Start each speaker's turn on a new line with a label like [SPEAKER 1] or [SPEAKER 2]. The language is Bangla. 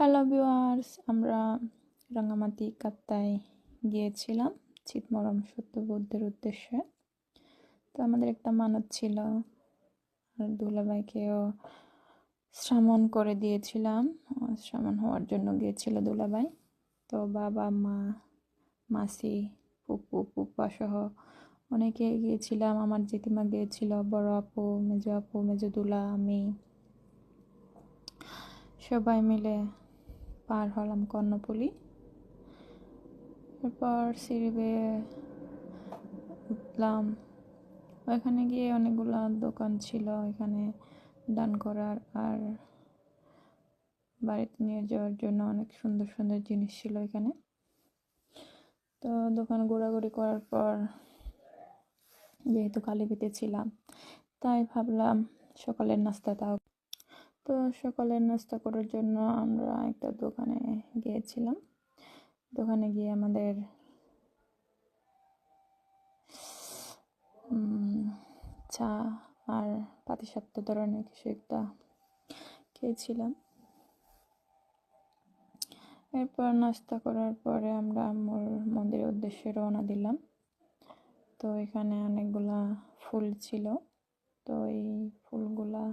[SPEAKER 1] হ্যালো ভিউয়ার্স, আমরা রাঙামাটি কাপ্তায় গিয়েছিলাম ছিটমহরম সত্যবুদ্ধের উদ্দেশ্যে। তো আমাদের একটা মানত ছিল, আর দুলাভাইকেও শ্রামণ করে দিয়েছিলাম। শ্রামণ হওয়ার জন্য গিয়েছিল দুলাভাই। তো বাবা, মা, মাসি, ফুপু, ফুপা সহ অনেকে গিয়েছিলাম। আমার জেঠিমা গিয়েছিল, বড় আপু, মেজো আপু, মেজো দুলা, আমি সবাই মিলে পার হলাম কর্ণফুলী। এরপর সিঁড়ি বেয়ে উঠলাম। ওইখানে গিয়ে অনেকগুলো দোকান ছিল এখানে দান করার, আর বাড়িতে নিয়ে যাওয়ার জন্য অনেক সুন্দর সুন্দর জিনিস ছিল এখানে। তো দোকান ঘোরাঘুরি করার পর, যেহেতু কালীপীঠে ছিলাম, তাই ভাবলাম সকালের নাস্তাটাও। তো সকালের নাস্তা করার জন্য আমরা একটা দোকানে গিয়েছিলাম। দোকানে গিয়ে আমাদের চা আর পাটিসাপটা ধরনের কিছু একটা খেয়েছিলাম। এরপর নাস্তা করার পরে আমরা মন্দিরের উদ্দেশ্যে রওনা দিলাম। তো এখানে অনেকগুলা ফুল ছিল, তো এই ফুলগুলা